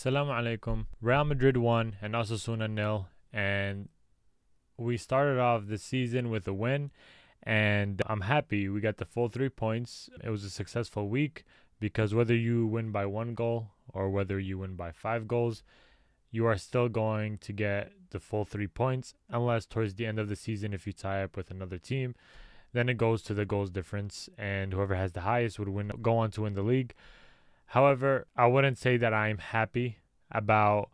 Assalamu alaikum. Real Madrid won and Osasuna nil, and we started off the season with a win, and I'm happy we got the full 3 points. It was a successful week because whether you win by 1 goal or whether you win by 5 goals, you are still going to get the full 3 points, unless towards the end of the season, if you tie up with another team, then it goes to the goals difference, and whoever has the highest would go on to win the league. However, I wouldn't say that I'm happy about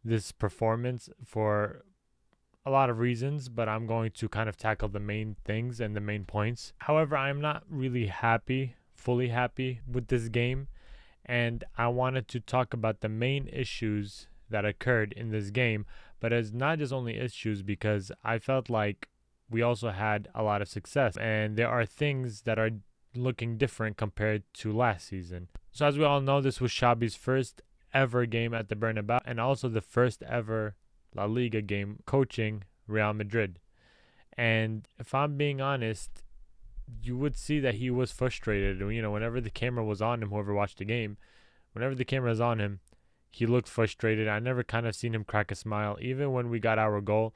this performance for a lot of reasons, but I'm going to kind of tackle the main things and the main points. However, I'm not really fully happy with this game, and I wanted to talk about the main issues that occurred in this game, but it's not just only issues because I felt like we also had a lot of success, and there are things that are looking different compared to last season. So as we all know, this was Xabi's first ever game at the Bernabeu and also the first ever La Liga game coaching Real Madrid. And if I'm being honest, you would see that he was frustrated. Whenever the camera was on him, whoever watched the game, whenever the camera is on him, he looked frustrated. I never kind of seen him crack a smile. Even when we got our goal,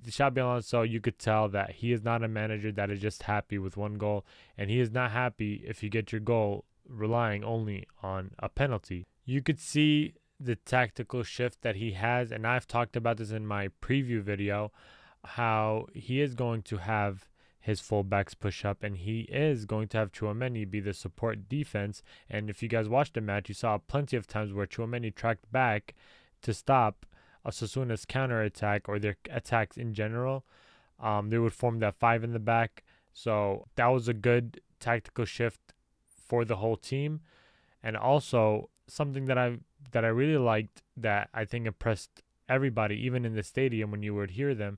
Xabi Alonso, you could tell that he is not a manager that is just happy with 1 goal, and he is not happy if you get your goal relying only on a penalty. You could see the tactical shift that he has, and I've talked about this in my preview video, how he is going to have his fullbacks push up, and he is going to have Tchouaméni be the support defense. And if you guys watched the match, you saw plenty of times where Tchouaméni tracked back to stop Osasuna's counterattack or their attacks in general. They would form that 5 in the back. So that was a good tactical shift for the whole team. And also something that I really liked, that I think impressed everybody, even in the stadium when you would hear them,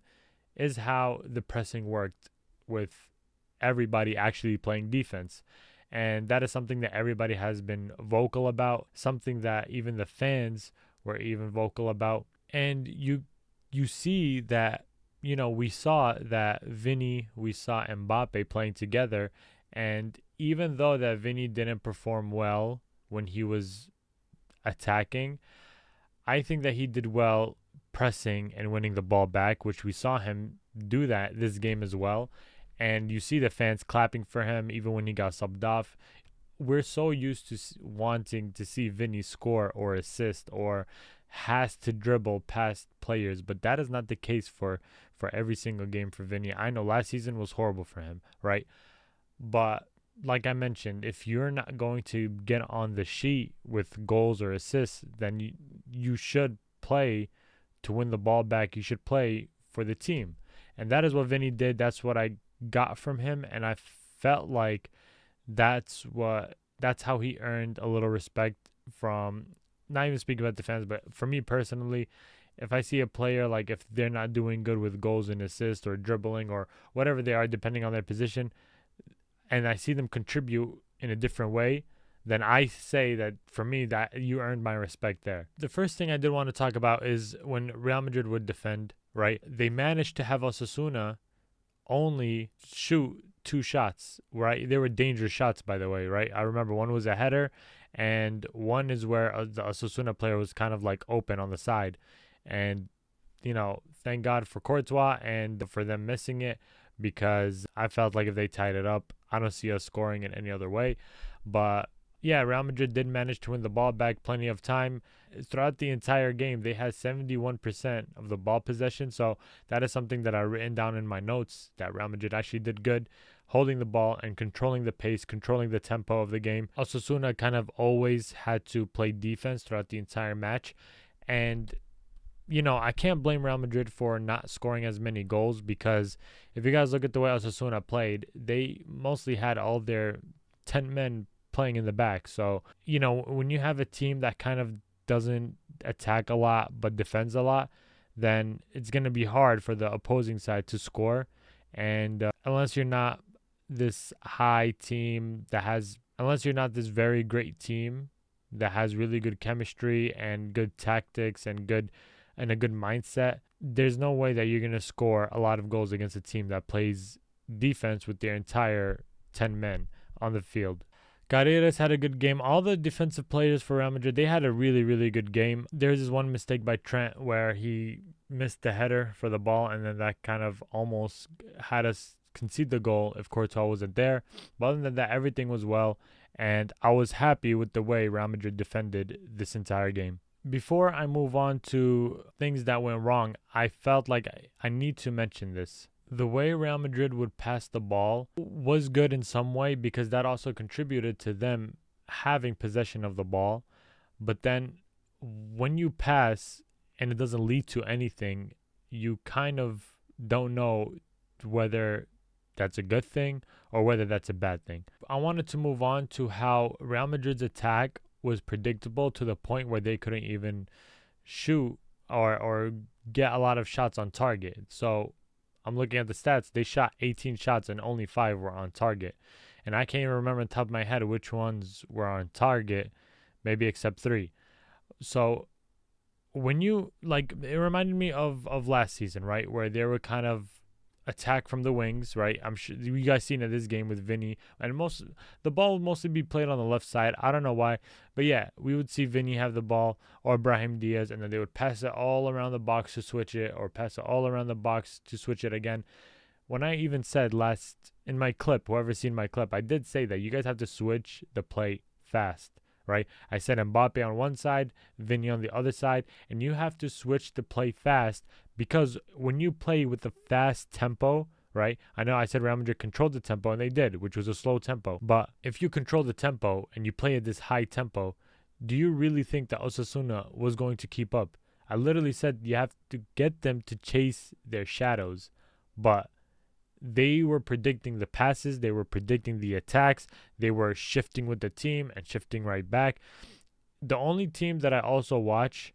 is how the pressing worked with everybody actually playing defense. And that is something that everybody has been vocal about, something that even the fans were even vocal about. And you see that, we saw that Vini, we saw Mbappe playing together. And even though that Vini didn't perform well when he was attacking, I think that he did well pressing and winning the ball back, which we saw him do that this game as well. And you see the fans clapping for him even when he got subbed off. We're so used to wanting to see Vini score or assist or has to dribble past players, but that is not the case for every single game for Vini. I know last season was horrible for him, right? But like I mentioned, if you're not going to get on the sheet with goals or assists, then you should play to win the ball back. You should play for the team. And that is what Vini did. That's what I got from him, and I felt like that's how he earned a little respect from, not even speaking about the fans, but for me personally, if I see a player, like if they're not doing good with goals and assists or dribbling or whatever they are, depending on their position, and I see them contribute in a different way, then I say that for me that you earned my respect there. The first thing I did want to talk about is when Real Madrid would defend, right? They managed to have Osasuna only shoot 2 shots, right? They were dangerous shots, by the way, right? I remember one was a header, and one is where the Osasuna player was kind of like open on the side. And, thank God for Courtois and for them missing it, because I felt like if they tied it up, I don't see us scoring in any other way. But yeah, Real Madrid did manage to win the ball back plenty of time. Throughout the entire game, they had 71% of the ball possession. So that is something that I've written down in my notes, that Real Madrid actually did good holding the ball and controlling the pace, controlling the tempo of the game. Osasuna kind of always had to play defense throughout the entire match. And, I can't blame Real Madrid for not scoring as many goals, because if you guys look at the way Osasuna played, they mostly had all their 10 men playing in the back. So, when you have a team that kind of doesn't attack a lot but defends a lot, then it's going to be hard for the opposing side to score. And unless you're not this unless you're not this very great team that has really good chemistry and good tactics and a good mindset, there's no way that you're going to score a lot of goals against a team that plays defense with their entire 10 men on the field. Carreras had a good game. All the defensive players for Real Madrid, they had a really, really good game. There's this one mistake by Trent where he missed the header for the ball, and then that kind of almost had us concede the goal if Courtois wasn't there. But other than that, everything was well, and I was happy with the way Real Madrid defended this entire game. Before I move on to things that went wrong, I felt like I need to mention this. The way Real Madrid would pass the ball was good in some way because that also contributed to them having possession of the ball. But then when you pass and it doesn't lead to anything, you kind of don't know whether that's a good thing or whether that's a bad thing. I wanted to move on to how Real Madrid's attack was predictable to the point where they couldn't even shoot or get a lot of shots on target. So I'm looking at the stats. They shot 18 shots and only 5 were on target. And I can't even remember on top of my head which ones were on target, maybe except 3. So when you, like, it reminded me of last season, right? Where they were kind of attack from the wings, right? I'm sure you guys seen it this game with Vini, and the ball would mostly be played on the left side. I don't know why, but yeah, we would see Vini have the ball or Brahim Diaz, and then they would pass it all around the box to switch it, or pass it all around the box to switch it again. When I even said last in my clip, whoever's seen my clip, I did say that you guys have to switch the play fast, right? I said Mbappe on one side, Vini on the other side, and you have to switch the play fast because when you play with a fast tempo, right? I know I said Real Madrid controlled the tempo, and they did, which was a slow tempo. But if you control the tempo and you play at this high tempo, do you really think that Osasuna was going to keep up? I literally said you have to get them to chase their shadows, but they were predicting the passes, they were predicting the attacks, they were shifting with the team and shifting right back. The only team that I also watch,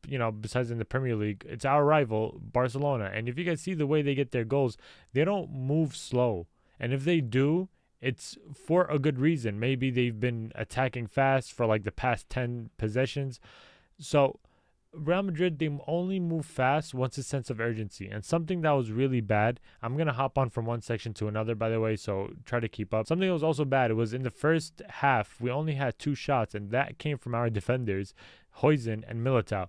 besides in the Premier League, it's our rival, Barcelona. And if you guys see the way they get their goals, they don't move slow. And if they do, it's for a good reason. Maybe they've been attacking fast for like the past 10 possessions. So Real Madrid, they only move fast once a sense of urgency. And something that was really bad, I'm going to hop on from one section to another, by the way, so try to keep up. Something that was also bad, it was in the first half, we only had 2 shots, and that came from our defenders, Huijsen and Militao.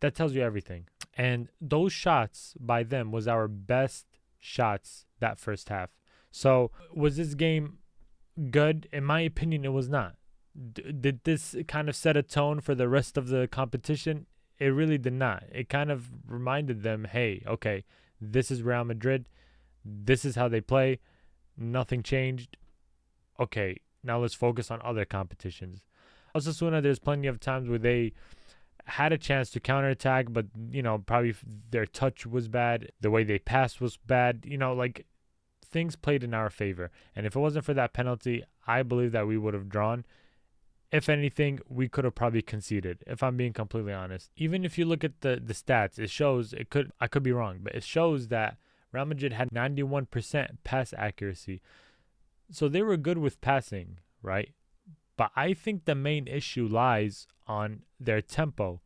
That tells you everything. And those shots by them was our best shots that first half. So was this game good? In my opinion, it was not. Did this kind of set a tone for the rest of the competition? It really did not. It kind of reminded them, hey, okay, this is Real Madrid. This is how they play. Nothing changed. Okay, now let's focus on other competitions. Osasuna, there's plenty of times where they had a chance to counterattack, but, probably their touch was bad. The way they passed was bad. Things played in our favor. And if it wasn't for that penalty, I believe that we would have drawn. If anything, we could have probably conceded, if I'm being completely honest. Even if you look at the stats, it shows, I could be wrong, but it shows that Real Madrid had 91% pass accuracy. So they were good with passing, right? But I think the main issue lies on their tempo,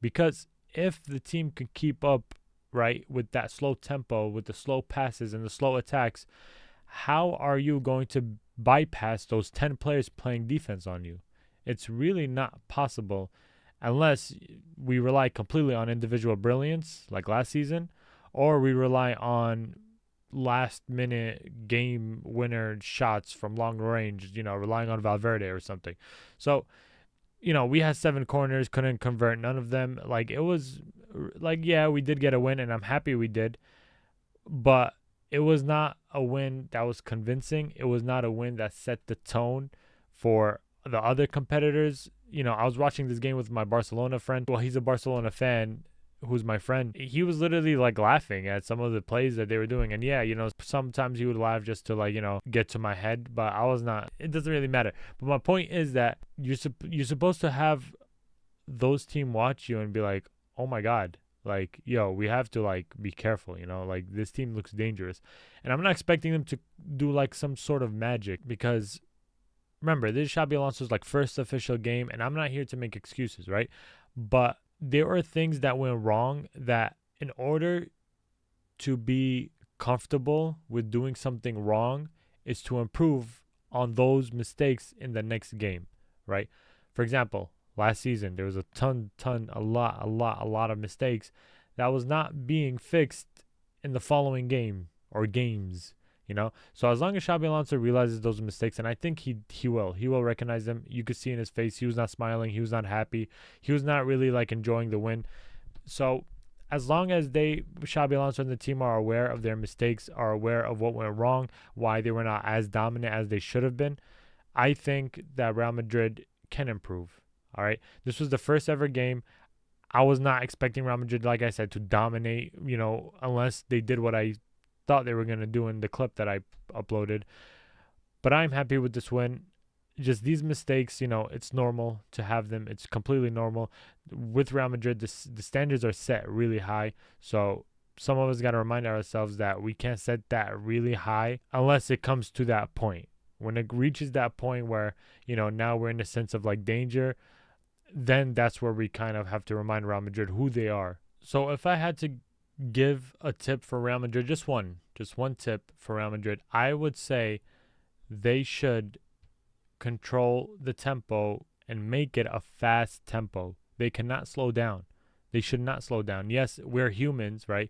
because if the team can keep up, right, with that slow tempo, with the slow passes and the slow attacks, how are you going to bypass those 10 players playing defense on you? It's really not possible unless we rely completely on individual brilliance like last season, or we rely on last-minute game winner shots from long range, relying on Valverde or something. So, we had 7 corners, couldn't convert none of them. Yeah, we did get a win, and I'm happy we did. But it was not a win that was convincing. It was not a win that set the tone for the other competitors. I was watching this game with my Barcelona friend. Well, he's a Barcelona fan who's my friend. He was literally laughing at some of the plays that they were doing. And yeah, sometimes he would laugh just to get to my head, but I was not. It doesn't really matter. But my point is that you're supposed to have those team watch you and be like, oh my God, we have to be careful, this team looks dangerous. And I'm not expecting them to do some sort of magic, because remember, this is Xabi Alonso's first official game, and I'm not here to make excuses, right? But there are things that went wrong that, in order to be comfortable with doing something wrong, is to improve on those mistakes in the next game, right? For example, last season there was a lot of mistakes that was not being fixed in the following game or games. So as long as Xabi Alonso realizes those mistakes, and I think he will recognize them. You could see in his face he was not smiling, he was not happy, he was not really like enjoying the win. So as long as Xabi Alonso and the team are aware of their mistakes, are aware of what went wrong, why they were not as dominant as they should have been, I think that Real Madrid can improve. All right, this was the first ever game. I was not expecting Real Madrid, like I said, to dominate, unless they did what I thought they were going to do in the clip that I uploaded. But I'm happy with this win. Just these mistakes, it's normal to have them. It's completely normal. With Real Madrid, the standards are set really high. So some of us got to remind ourselves that we can't set that really high unless it comes to that point. When it reaches that point where, now we're in a sense of like danger, then that's where we kind of have to remind Real Madrid who they are. So if I had to give a tip for Real Madrid, just one tip for Real Madrid, I would say they should control the tempo and make it a fast tempo. They cannot slow down. They should not slow down. Yes, we're humans, right?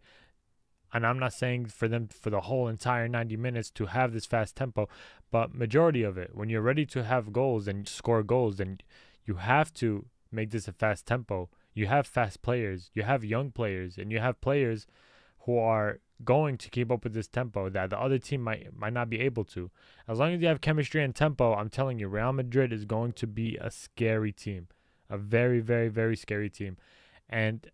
And I'm not saying for them for the whole entire 90 minutes to have this fast tempo, but majority of it, when you're ready to have goals and score goals, then you have to make this a fast tempo. You have fast players, you have young players, and you have players who are going to keep up with this tempo that the other team might not be able to. As long as you have chemistry and tempo, I'm telling you, Real Madrid is going to be a scary team, a very, very, very scary team. And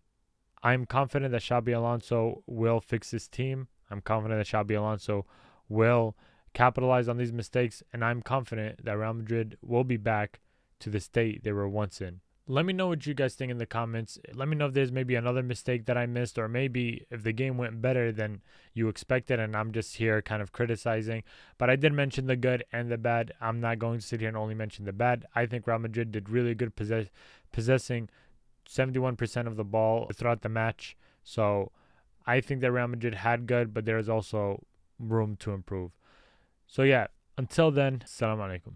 I'm confident that Xabi Alonso will fix this team. I'm confident that Xabi Alonso will capitalize on these mistakes, and I'm confident that Real Madrid will be back to the state they were once in. Let me know what you guys think in the comments. Let me know if there's maybe another mistake that I missed, or maybe if the game went better than you expected and I'm just here kind of criticizing. But I did mention the good and the bad. I'm not going to sit here and only mention the bad. I think Real Madrid did really good possessing 71% of the ball throughout the match. So I think that Real Madrid had good, but there's also room to improve. So yeah, until then, Assalamu alaikum.